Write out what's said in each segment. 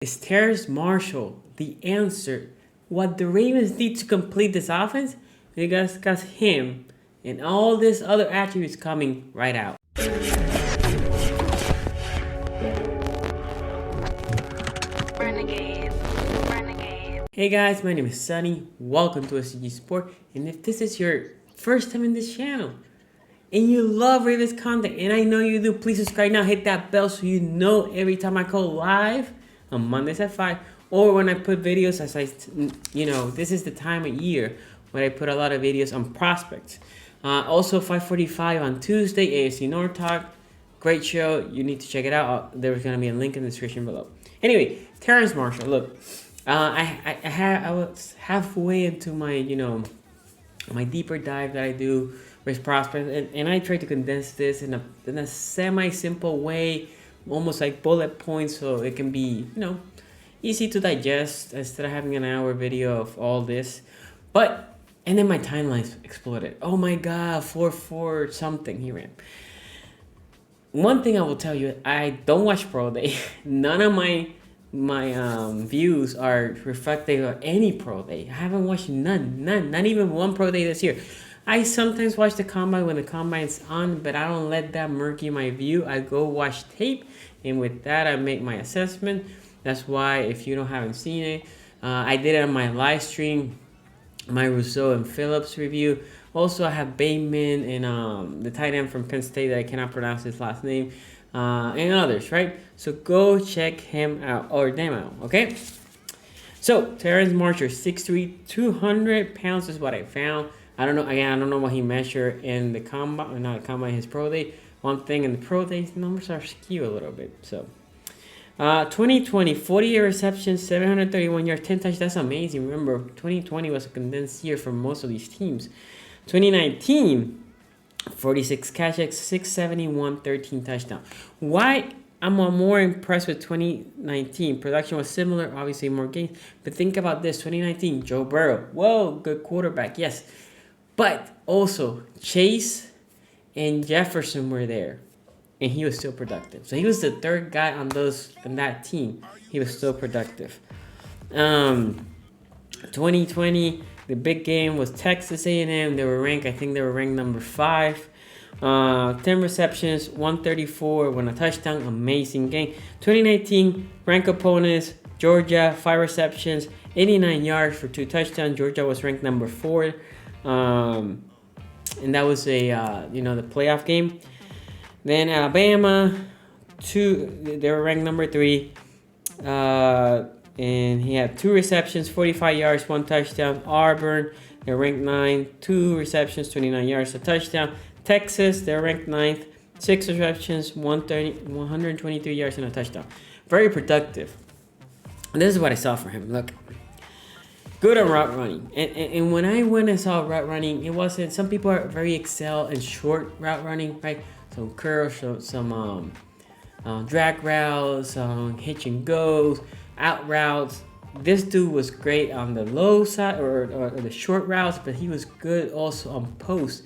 Is Terrace Marshall the answer? What the Ravens need to complete this offense? We discuss him and all these other attributes coming right out. Renegade. Hey guys, my name is Sunny. Welcome to szg.sports. And if this is your first time in this channel and you love Ravens content, and I know you do, please subscribe now. Hit that bell so you know every time I go live on Mondays at 5 or when I put videos. This is the time of year when I put a lot of videos on prospects. Also 5:45 on Tuesday, AFC North Talk. Great show. You need to check it out. There's going to be a link in the description below. Anyway, Terrace Marshall. Look, I was halfway into my, my deeper dive that I do with prospects, and I try to condense this in a semi-simple way, almost like bullet points, so it can be, easy to digest instead of having an hour video of all this. And then my timeline exploded. Oh my God, 4 something he ran. One thing I will tell you, I don't watch Pro Day. None of my views are reflective of any Pro Day. I haven't watched none, not even one Pro Day this year. I sometimes watch the Combine when the Combine's on, but I don't let that murky my view. I go watch tape, and with that, I make my assessment. That's why, if you haven't seen it, I did it on my live stream, my Rousseau and Phillips review. Also, I have Bateman and the tight end from Penn State that I cannot pronounce his last name, and others, right? So go check him out, or them out, okay? So, Terrace Marshall, 6'3", 200 pounds is what I found. I don't know, again, I don't know what he measured in the Combine, not the Combine, his Pro Day. One thing in the Pro Day, the numbers are skewed a little bit, so. 2020, 48 receptions, 731 yards, 10 touchdowns. That's amazing. Remember, 2020 was a condensed year for most of these teams. 2019, 46 catches, 671, 13 touchdowns. Why I'm more impressed with 2019? Production was similar, obviously more games. But think about this, 2019, Joe Burrow. Whoa, good quarterback, yes. But also, Chase and Jefferson were there. And he was still productive. So he was the third guy on that team. He was still productive. 2020, the big game was Texas A&M. They were ranked number 5. 10 receptions, 134, won a touchdown. Amazing game. 2019, ranked opponents, Georgia, 5 receptions, 89 yards for 2 touchdowns. Georgia was ranked number 4. And that was the playoff game. Then Alabama, they were ranked number 3. And he had 2 receptions, 45 yards, 1 touchdown. Auburn, they're ranked 9, 2 receptions, 29 yards, a touchdown. Texas, they're ranked 9th, 6 receptions, 123 yards, and a touchdown. Very productive. And this is what I saw for him. Look, good on route running. And when I went and saw route running, it wasn't, some people are very excel in short route running, right? Some curls, some drag routes, hitch and goes, out routes. This dude was great on the low side or the short routes, but he was good also on post.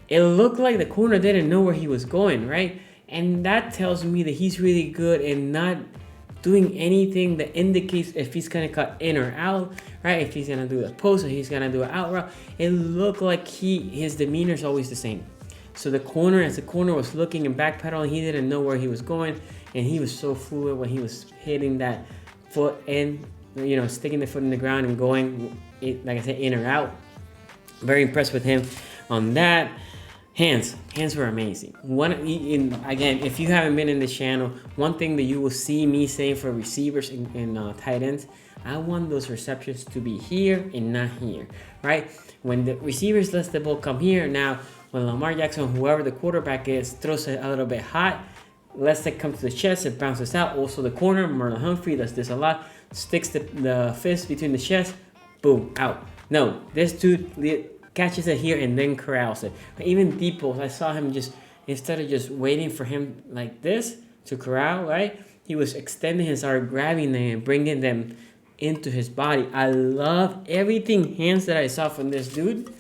It looked like the corner didn't know where he was going, right? And that tells me that he's really good in not doing anything that indicates if he's gonna cut in or out, right? If he's gonna do a post or he's gonna do an out route. It looked like his demeanor is always the same. So as the corner was looking and backpedaling, he didn't know where he was going, and he was so fluid when he was hitting that foot in, sticking the foot in the ground and going, like I said, in or out. Very impressed with him on that. Hands were amazing. Again, if you haven't been in this channel, one thing that you will see me saying for receivers and tight ends, I want those receptions to be here and not here, right? When the receivers let the ball come here, now when Lamar Jackson, whoever the quarterback is, throws it a little bit hot, lets it come to the chest, it bounces out. Also the corner, Marlon Humphrey does this a lot, sticks the fist between the chest, boom, out. No, this dude catches it here and then corrals it. But even deep balls, I saw him just, instead of just waiting for him like this to corral, right? He was extending his arm, grabbing them and bringing them into his body. I love everything hands that I saw from this dude.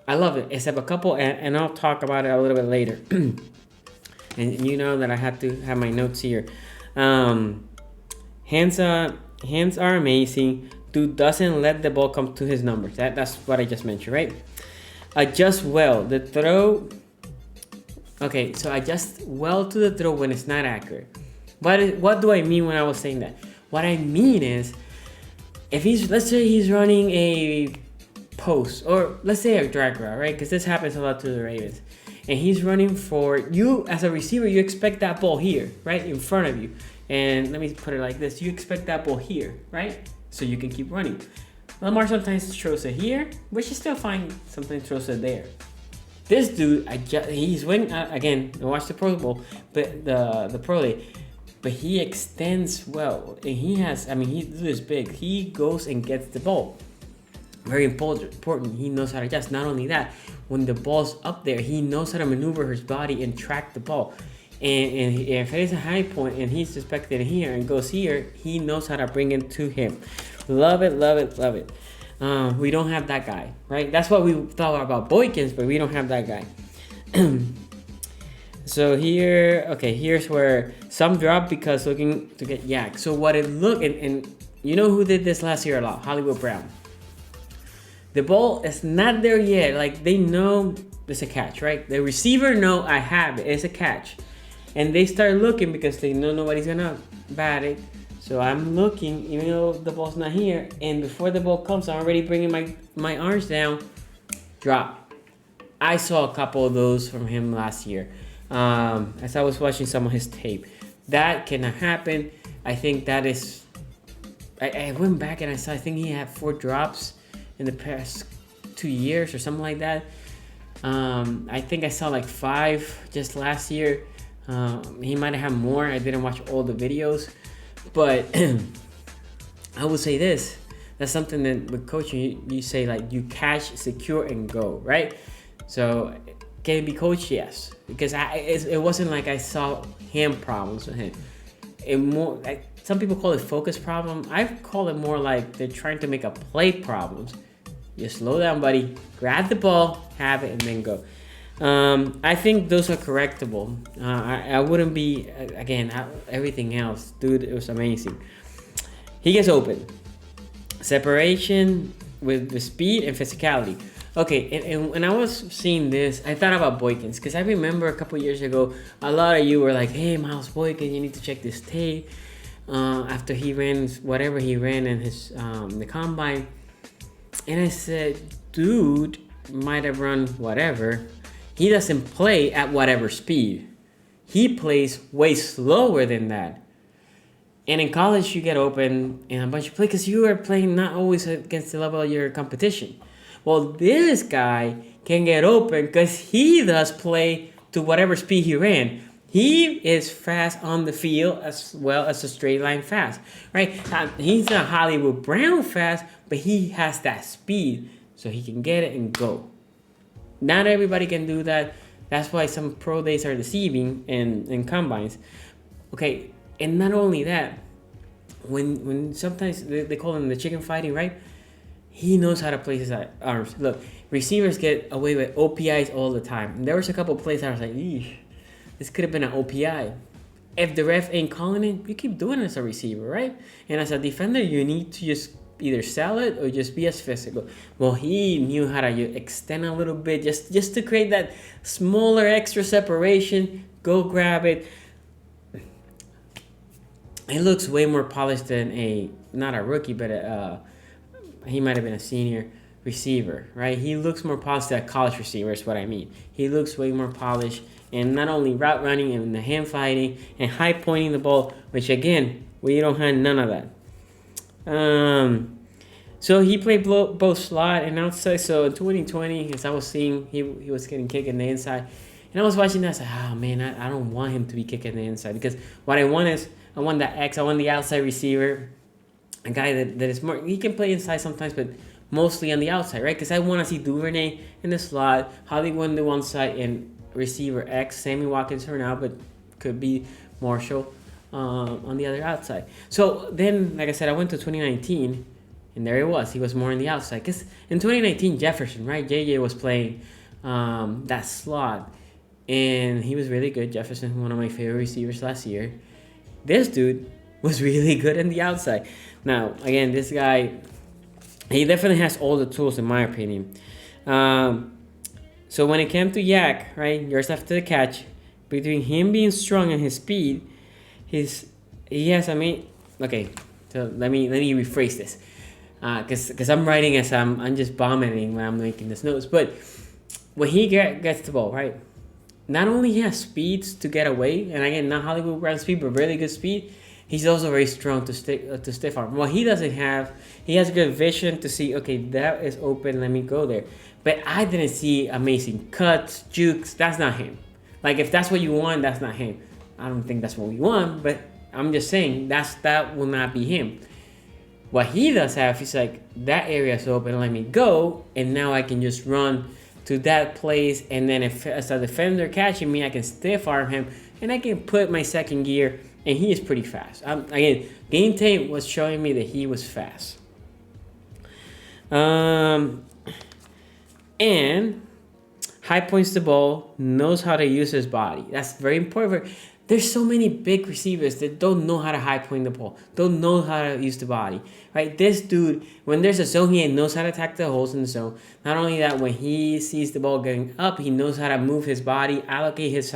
I love it, except a couple, and I'll talk about it a little bit later. And you know that I had to have my notes here. Hands are amazing. Dude doesn't let the ball come to his numbers. That's what I just mentioned, right? Adjust well. The throw. Okay, so adjust well to the throw when it's not accurate. What do I mean when I was saying that? What I mean is, if let's say he's running a post, or let's say a drag route, right? Because this happens a lot to the Ravens. And he's running for you as a receiver, you expect that ball here, right? In front of you. And let me put it like this. You expect that ball here, right? So you can keep running. Lamar sometimes throws it here, which is still fine. Sometimes throws it there. This dude, he's winning again. Watch the Pro Bowl, but the Pro Day, but he extends well, and he is big. He goes and gets the ball. Very important. He knows how to adjust. Not only that, when the ball's up there, he knows how to maneuver his body and track the ball. And if it's a high point and he's suspected here and goes here, he knows how to bring it to him. Love it. We don't have that guy, right? That's what we thought about Boykins, but we don't have that guy. So here's where some drop because looking to get yak. So what it looked, and you know who did this last year a lot? Hollywood Brown. The ball is not there yet. Like, they know it's a catch, right? The receiver know I have it. It's a catch. And they start looking because they know nobody's going to bat it. So I'm looking, even though the ball's not here. And before the ball comes, I'm already bringing my arms down. Drop. I saw a couple of those from him last year as I was watching some of his tape. That cannot happen. I think that is... I went back and I think he had 4 drops in the past 2 years or something like that. I think I saw like 5 just last year. He might have had more. I didn't watch all the videos, but I would say this. That's something that with coaching, you say like you catch, secure, and go, right? So can it be coached? Yes, because it wasn't like I saw hand problems with him. It more like some people call it focus problem. I call it more like they're trying to make a play problems. You slow down, buddy. Grab the ball, have it, and then go. I think those are correctable. I wouldn't be, again, everything else. Dude, it was amazing. He gets open. Separation with the speed and physicality. Okay, and when I was seeing this, I thought about Boykins. Because I remember a couple years ago, a lot of you were like, hey, Miles Boykins, you need to check this tape. After he ran whatever he ran in his the combine. And I said, dude might have run whatever. He doesn't play at whatever speed. He plays way slower than that. And in college, you get open and a bunch of play because you are playing not always against the level of your competition. Well, this guy can get open because he does play to whatever speed he ran. He is fast on the field as well as a straight line fast, right? He's not Hollywood Brown fast, but he has that speed so he can get it and go. Not everybody can do that. That's why some pro days are deceiving in combines. Okay, and not only that, when sometimes they call him the chicken fighting, right? He knows how to place his arms. Look, receivers get away with OPIs all the time. And there was a couple of plays I was like, eesh, this could have been an OPI. If the ref ain't calling it, you keep doing it as a receiver, right? And as a defender, you need to just either sell it or just be as physical. Well, he knew how to extend a little bit just to create that smaller extra separation. Go grab it. It looks way more polished than not a rookie, but he might have been a senior receiver, right? He looks more polished than a college receiver is what I mean. He looks way more polished, and not only route running and the hand fighting and high pointing the ball, which again, we don't have none of that. So he played both slot and outside. So in 2020, as I was seeing, he was getting kicked in the inside. And I was watching that, I said, oh man, I don't want him to be kicking the inside, because what I want is, I want that X, I want the outside receiver, a guy that is more, he can play inside sometimes, but mostly on the outside, right? Because I want to see Duvernay in the slot, Hollywood on the one side, and receiver X, Sammy Watkins for now, but could be Marshall on the other outside. So then, like I said, I went to 2019, and there he was. He was more on the outside. Because in 2019, Jefferson, right? JJ was playing that slot, and he was really good. Jefferson, one of my favorite receivers last year. This dude, was really good on the outside. Now, again, this guy, he definitely has all the tools in my opinion. So when it came to Yak, right, yards after the catch, between him being strong and his speed, okay, so let me rephrase this, because I'm writing as I'm just vomiting when I'm making this notes. But when he gets the ball, right, not only he has speeds to get away, and again, not Hollywood ground speed, but really good speed. He's also very strong to stiff arm. What he doesn't have, he has good vision to see, okay, that is open, let me go there. But I didn't see amazing cuts, jukes. That's not him. Like, if that's what you want, that's not him. I don't think that's what we want, but I'm just saying that will not be him. What he does have is like, that area is open, let me go, and now I can just run to that place, and then if as a defender catching me, I can stiff arm him, and I can put my second gear, and he is pretty fast. Again, game tape was showing me that he was fast. And high points the ball, knows how to use his body. That's very important. There's so many big receivers that don't know how to high point the ball, don't know how to use the body, right? This dude, when there's a zone, he knows how to attack the holes in the zone. Not only that, when he sees the ball getting up, he knows how to move his body, allocate his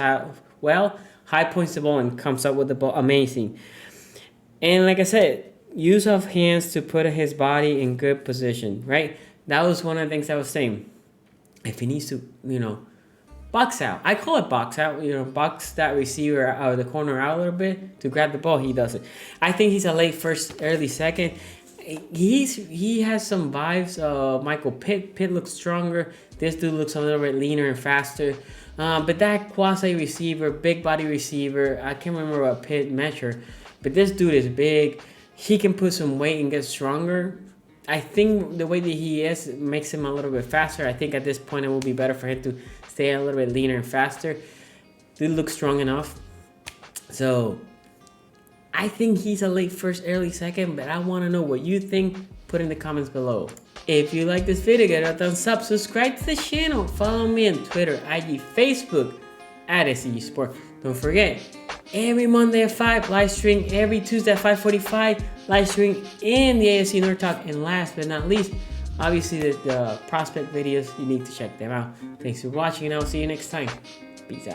well, high points the ball, and comes up with the ball. Amazing. And like I said, use of hands to put his body in good position, right? That was one of the things I was saying. If he needs to, box out. I call it box out, box that receiver out of the corner out a little bit to grab the ball. He does it. I think he's a late first, early second. He has some vibes of Michael Pitt. Pitt looks stronger. This dude looks a little bit leaner and faster. But that quasi receiver, big body receiver, I can't remember what Pitt measured, but this dude is big. He can put some weight and get stronger. I think the way that he is makes him a little bit faster. I think at this point it will be better for him to stay a little bit leaner and faster. Dude looks strong enough. So I think he's a late first, early second, but I want to know what you think. Put in the comments below. If you like this video, give it a thumbs up, subscribe to the channel, follow me on Twitter, IG, Facebook, at szg.sports. Don't forget, every Monday at 5, live stream, every Tuesday at 5:45, live stream in the ASC North Talk. And last but not least, obviously the prospect videos, you need to check them out. Thanks for watching, and I'll see you next time. Peace out.